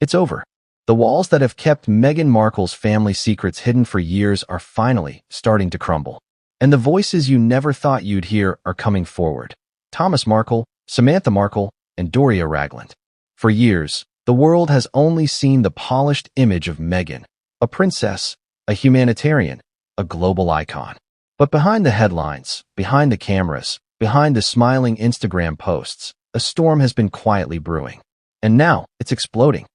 It's over. The walls that have kept Meghan Markle's family secrets hidden for years are finally starting to crumble. And the voices you never thought you'd hear are coming forward. Thomas Markle, Samantha Markle, and Doria Ragland. For years, the world has only seen the polished image of Meghan, a princess, a humanitarian, a global icon. But behind the headlines, behind the cameras, behind the smiling Instagram posts, a storm has been quietly brewing. And now, it's exploding.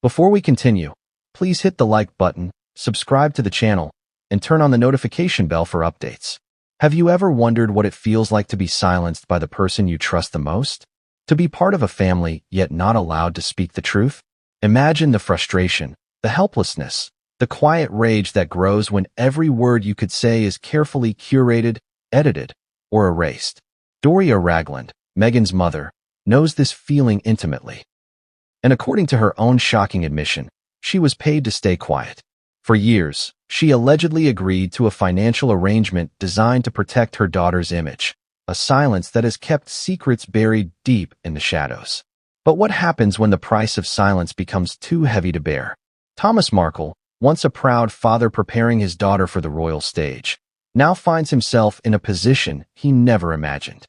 Before we continue, please hit the like button, subscribe to the channel, and turn on the notification bell for updates. Have you ever wondered what it feels like to be silenced by the person you trust the most? To be part of a family, yet not allowed to speak the truth? Imagine the frustration, the helplessness, the quiet rage that grows when every word you could say is carefully curated, edited, or erased. Doria Ragland, Meghan's mother, knows this feeling intimately. And according to her own shocking admission, she was paid to stay quiet. For years, she allegedly agreed to a financial arrangement designed to protect her daughter's image, a silence that has kept secrets buried deep in the shadows. But what happens when the price of silence becomes too heavy to bear? Thomas Markle, once a proud father preparing his daughter for the royal stage, now finds himself in a position he never imagined.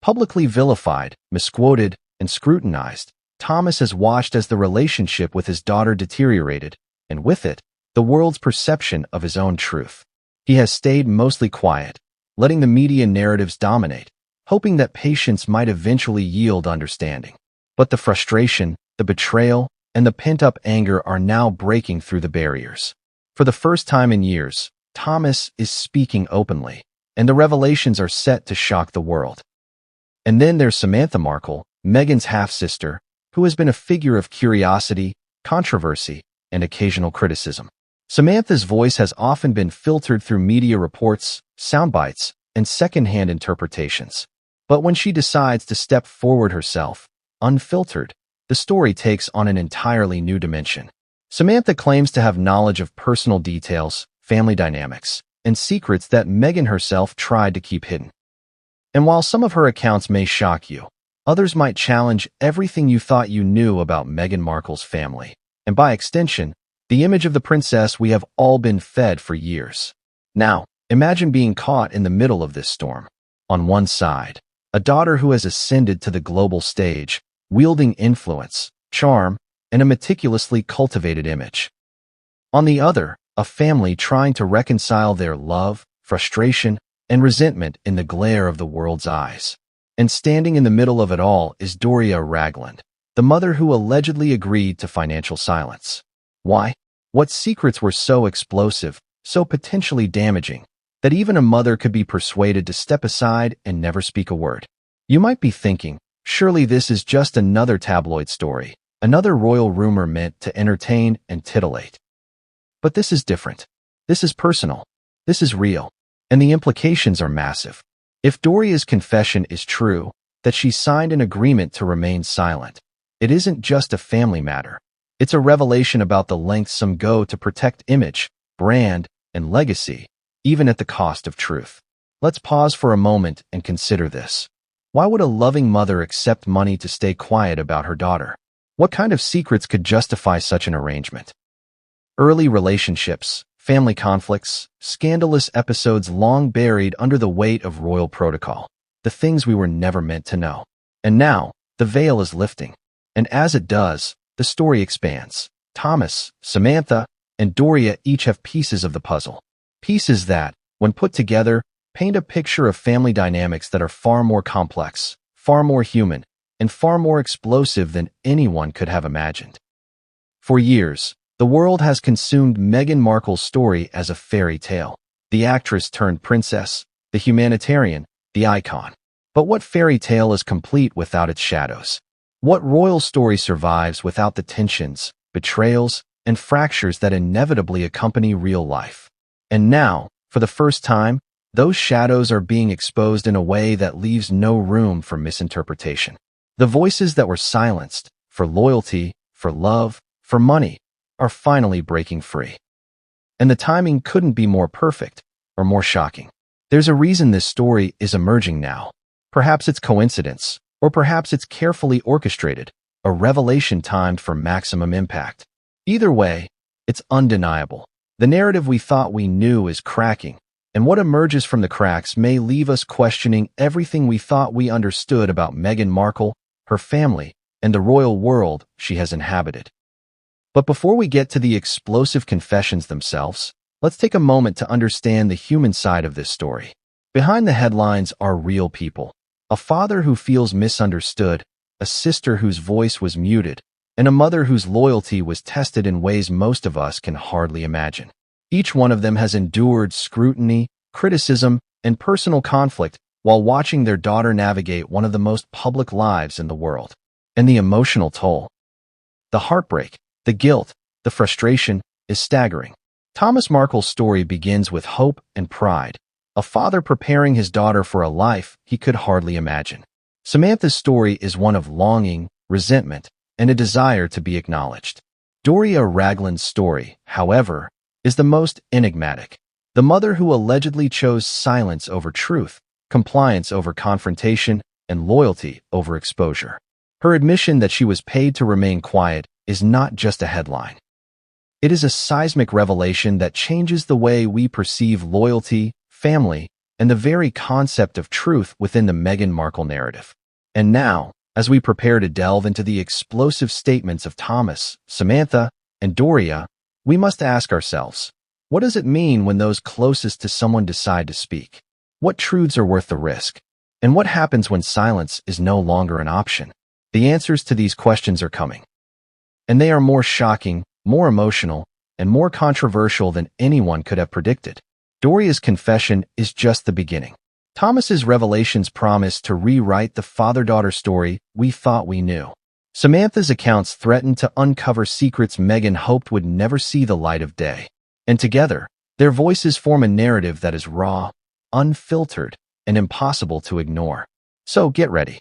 Publicly vilified, misquoted, and scrutinized, Thomas has watched as the relationship with his daughter deteriorated, and with it, the world's perception of his own truth. He has stayed mostly quiet, letting the media narratives dominate, hoping that patience might eventually yield understanding. But the frustration, the betrayal, and the pent-up anger are now breaking through the barriers. For the first time in years, Thomas is speaking openly, and the revelations are set to shock the world. And then there's Samantha Markle, Meghan's half-sister, who has been a figure of curiosity, controversy, and occasional criticism. Samantha's voice has often been filtered through media reports, soundbites, and second-hand interpretations. But when she decides to step forward herself, unfiltered, the story takes on an entirely new dimension. Samantha claims to have knowledge of personal details, family dynamics, and secrets that Meghan herself tried to keep hidden. And while some of her accounts may shock you, others might challenge everything you thought you knew about Meghan Markle's family, and by extension, the image of the princess we have all been fed for years. Now, imagine being caught in the middle of this storm. On one side, a daughter who has ascended to the global stage, wielding influence, charm, and a meticulously cultivated image. On the other, a family trying to reconcile their love, frustration, and resentment in the glare of the world's eyes. And standing in the middle of it all is Doria Ragland, the mother who allegedly agreed to financial silence. Why? What secrets were so explosive, so potentially damaging, that even a mother could be persuaded to step aside and never speak a word? You might be thinking, surely this is just another tabloid story, another royal rumor meant to entertain and titillate. But this is different. This is personal. This is real. And the implications are massive. If Doria's confession is true, that she signed an agreement to remain silent, it isn't just a family matter. It's a revelation about the lengths some go to protect image, brand, and legacy, even at the cost of truth. Let's pause for a moment and consider this. Why would a loving mother accept money to stay quiet about her daughter? What kind of secrets could justify such an arrangement? Early relationships, family conflicts, scandalous episodes long buried under the weight of royal protocol, the things we were never meant to know. And now, the veil is lifting. And as it does, the story expands. Thomas, Samantha, and Doria each have pieces of the puzzle. Pieces that, when put together, paint a picture of family dynamics that are far more complex, far more human, and far more explosive than anyone could have imagined. For years, the world has consumed Meghan Markle's story as a fairy tale. The actress turned princess, the humanitarian, the icon. But what fairy tale is complete without its shadows? What royal story survives without the tensions, betrayals, and fractures that inevitably accompany real life? And now, for the first time, those shadows are being exposed in a way that leaves no room for misinterpretation. The voices that were silenced, for loyalty, for love, for money, are finally breaking free. And the timing couldn't be more perfect, or more shocking. There's a reason this story is emerging now. Perhaps it's coincidence, or perhaps it's carefully orchestrated, a revelation timed for maximum impact. Either way, it's undeniable. The narrative we thought we knew is cracking, and what emerges from the cracks may leave us questioning everything we thought we understood about Meghan Markle, her family, and the royal world she has inhabited. But before we get to the explosive confessions themselves, let's take a moment to understand the human side of this story. Behind the headlines are real people. A father who feels misunderstood, a sister whose voice was muted, and a mother whose loyalty was tested in ways most of us can hardly imagine. Each one of them has endured scrutiny, criticism, and personal conflict while watching their daughter navigate one of the most public lives in the world. And the emotional toll, the heartbreak, the guilt, the frustration is staggering. Thomas Markle's story begins with hope and pride, a father preparing his daughter for a life he could hardly imagine. Samantha's story is one of longing, resentment, and a desire to be acknowledged. Doria Ragland's story, however, is the most enigmatic. The mother who allegedly chose silence over truth, compliance over confrontation, and loyalty over exposure. Her admission that she was paid to remain quiet is not just a headline. It is a seismic revelation that changes the way we perceive loyalty, family, and the very concept of truth within the Meghan Markle narrative. And now, as we prepare to delve into the explosive statements of Thomas, Samantha, and Doria, we must ask ourselves, what does it mean when those closest to someone decide to speak? What truths are worth the risk? And what happens when silence is no longer an option? The answers to these questions are coming. And they are more shocking, more emotional, and more controversial than anyone could have predicted. Doria's confession is just the beginning. Thomas's revelations promise to rewrite the father-daughter story we thought we knew. Samantha's accounts threaten to uncover secrets Meghan hoped would never see the light of day. And together, their voices form a narrative that is raw, unfiltered, and impossible to ignore. So get ready.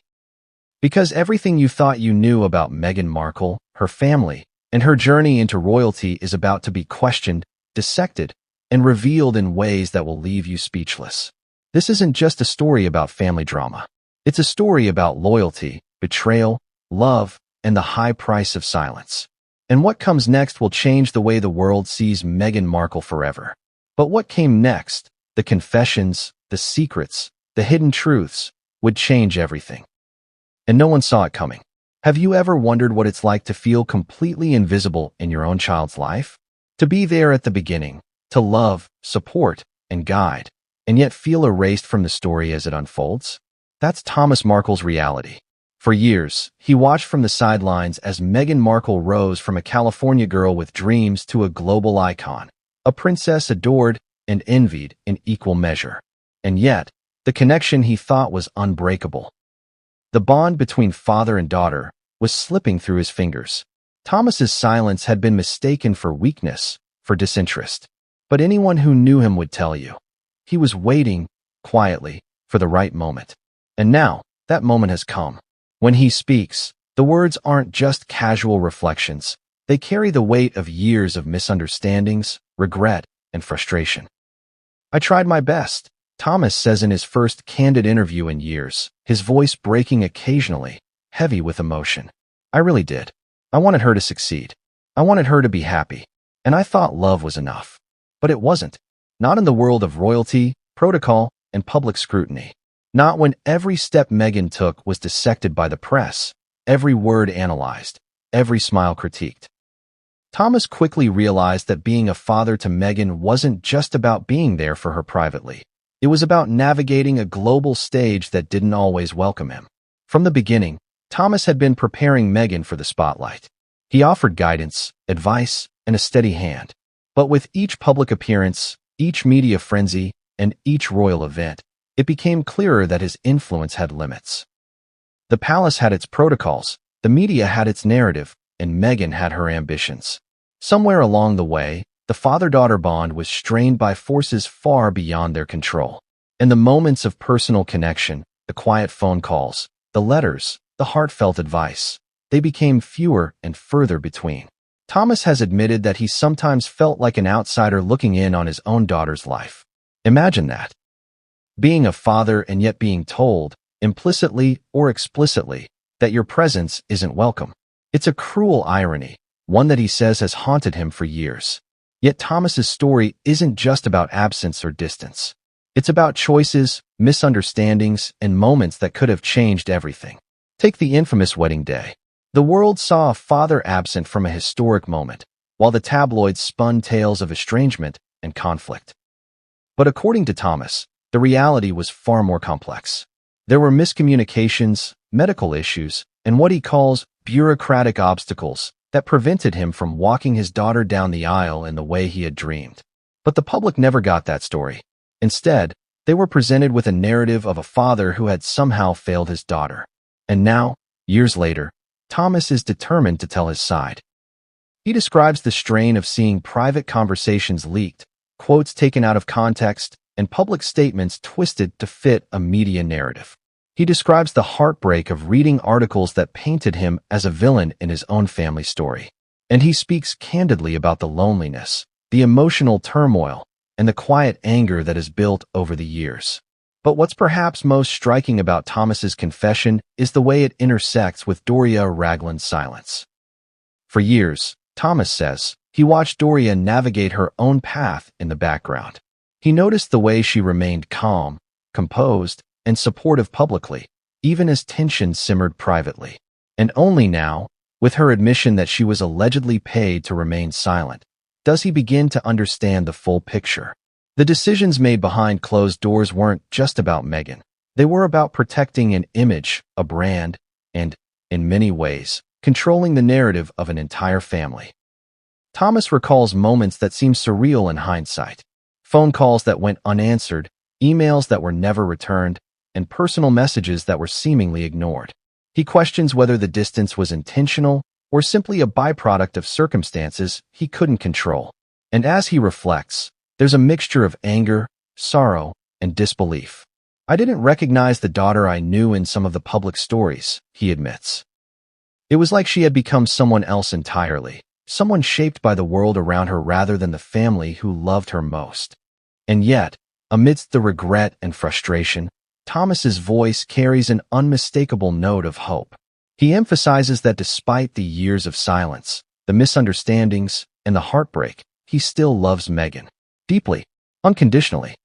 Because everything you thought you knew about Meghan Markle, her family, and her journey into royalty is about to be questioned, dissected, and revealed in ways that will leave you speechless. This isn't just a story about family drama. It's a story about loyalty, betrayal, love, and the high price of silence. And what comes next will change the way the world sees Meghan Markle forever. But what came next, the confessions, the secrets, the hidden truths, would change everything. And no one saw it coming. Have you ever wondered what it's like to feel completely invisible in your own child's life? To be there at the beginning, to love, support, and guide, and yet feel erased from the story as it unfolds? That's Thomas Markle's reality. For years, he watched from the sidelines as Meghan Markle rose from a California girl with dreams to a global icon, a princess adored and envied in equal measure. And yet, the connection he thought was unbreakable. The bond between father and daughter was slipping through his fingers. Thomas's silence had been mistaken for weakness, for disinterest. But anyone who knew him would tell you. He was waiting, quietly, for the right moment. And now, that moment has come. When he speaks, the words aren't just casual reflections. They carry the weight of years of misunderstandings, regret, and frustration. I tried my best, Thomas says in his first candid interview in years, his voice breaking occasionally, heavy with emotion. I really did. I wanted her to succeed. I wanted her to be happy. And I thought love was enough. But it wasn't. Not in the world of royalty, protocol, and public scrutiny. Not when every step Meghan took was dissected by the press, every word analyzed, every smile critiqued. Thomas quickly realized that being a father to Meghan wasn't just about being there for her privately. It was about navigating a global stage that didn't always welcome him. From the beginning, Thomas had been preparing Meghan for the spotlight. He offered guidance, advice, and a steady hand. But with each public appearance, each media frenzy, and each royal event, it became clearer that his influence had limits. The palace had its protocols, the media had its narrative, and Meghan had her ambitions. Somewhere along the way, the father-daughter bond was strained by forces far beyond their control. And the moments of personal connection, the quiet phone calls, the letters, the heartfelt advice, they became fewer and further between. Thomas has admitted that he sometimes felt like an outsider looking in on his own daughter's life. Imagine that. Being a father and yet being told, implicitly or explicitly, that your presence isn't welcome. It's a cruel irony, one that he says has haunted him for years. Yet Thomas's story isn't just about absence or distance. It's about choices, misunderstandings, and moments that could have changed everything. Take the infamous wedding day. The world saw a father absent from a historic moment, while the tabloids spun tales of estrangement and conflict. But according to Thomas, the reality was far more complex. There were miscommunications, medical issues, and what he calls bureaucratic obstacles that prevented him from walking his daughter down the aisle in the way he had dreamed. But the public never got that story. Instead, they were presented with a narrative of a father who had somehow failed his daughter. And now, years later, Thomas is determined to tell his side. He describes the strain of seeing private conversations leaked, quotes taken out of context, and public statements twisted to fit a media narrative. He describes the heartbreak of reading articles that painted him as a villain in his own family story. And he speaks candidly about the loneliness, the emotional turmoil, and the quiet anger that has built over the years. But what's perhaps most striking about Thomas's confession is the way it intersects with Doria Ragland's silence. For years, Thomas says, he watched Doria navigate her own path in the background. He noticed the way she remained calm, composed, and supportive publicly, even as tension simmered privately. And only now, with her admission that she was allegedly paid to remain silent, does he begin to understand the full picture. The decisions made behind closed doors weren't just about Meghan. They were about protecting an image, a brand, and, in many ways, controlling the narrative of an entire family. Thomas recalls moments that seem surreal in hindsight. Phone calls that went unanswered, emails that were never returned, and personal messages that were seemingly ignored. He questions whether the distance was intentional or simply a byproduct of circumstances he couldn't control. And as he reflects, there's a mixture of anger, sorrow, and disbelief. I didn't recognize the daughter I knew in some of the public stories, he admits. It was like she had become someone else entirely, someone shaped by the world around her rather than the family who loved her most. And yet, amidst the regret and frustration, Thomas's voice carries an unmistakable note of hope. He emphasizes that despite the years of silence, the misunderstandings, and the heartbreak, he still loves Meghan. Deeply, unconditionally.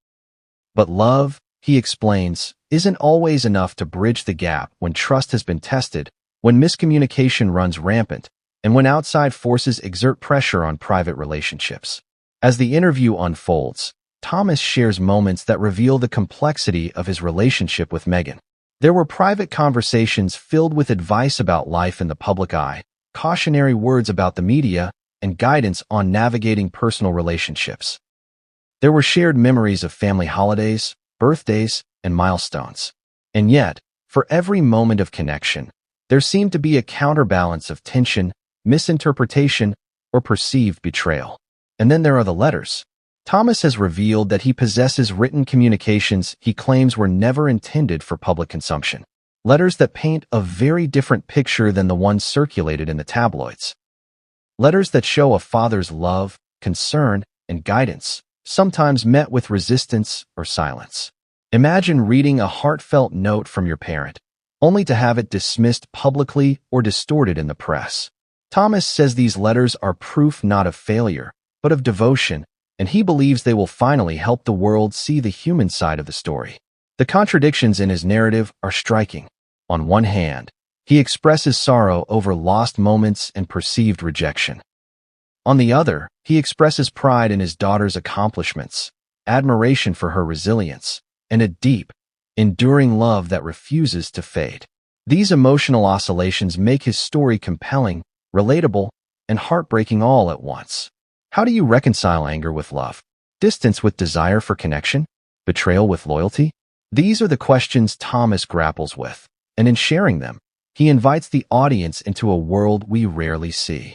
But love, he explains, isn't always enough to bridge the gap when trust has been tested, when miscommunication runs rampant, and when outside forces exert pressure on private relationships. As the interview unfolds, Thomas shares moments that reveal the complexity of his relationship with Meghan. There were private conversations filled with advice about life in the public eye, cautionary words about the media, and guidance on navigating personal relationships. There were shared memories of family holidays, birthdays, and milestones. And yet, for every moment of connection, there seemed to be a counterbalance of tension, misinterpretation, or perceived betrayal. And then there are the letters. Thomas has revealed that he possesses written communications he claims were never intended for public consumption. Letters that paint a very different picture than the ones circulated in the tabloids. Letters that show a father's love, concern, and guidance, sometimes met with resistance or silence. Imagine reading a heartfelt note from your parent, only to have it dismissed publicly or distorted in the press. Thomas says these letters are proof not of failure, but of devotion, and he believes they will finally help the world see the human side of the story. The contradictions in his narrative are striking. On one hand, he expresses sorrow over lost moments and perceived rejection. On the other, he expresses pride in his daughter's accomplishments, admiration for her resilience, and a deep, enduring love that refuses to fade. These emotional oscillations make his story compelling, relatable, and heartbreaking all at once. How do you reconcile anger with love? Distance with desire for connection? Betrayal with loyalty? These are the questions Thomas grapples with, and in sharing them, he invites the audience into a world we rarely see.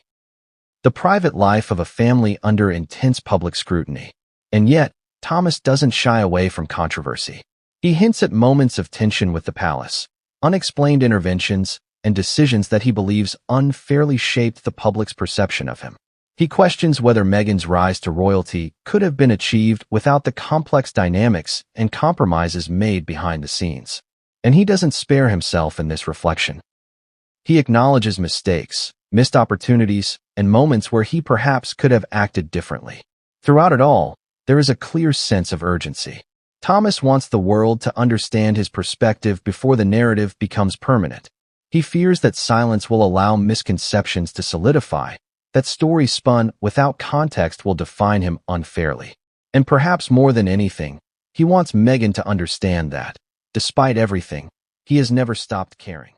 The private life of a family under intense public scrutiny. And yet, Thomas doesn't shy away from controversy. He hints at moments of tension with the palace, unexplained interventions, and decisions that he believes unfairly shaped the public's perception of him. He questions whether Meghan's rise to royalty could have been achieved without the complex dynamics and compromises made behind the scenes. And he doesn't spare himself in this reflection. He acknowledges mistakes, missed opportunities, and moments where he perhaps could have acted differently. Throughout it all, there is a clear sense of urgency. Thomas wants the world to understand his perspective before the narrative becomes permanent. He fears that silence will allow misconceptions to solidify, that stories spun without context will define him unfairly. And perhaps more than anything, he wants Meghan to understand that, despite everything, he has never stopped caring.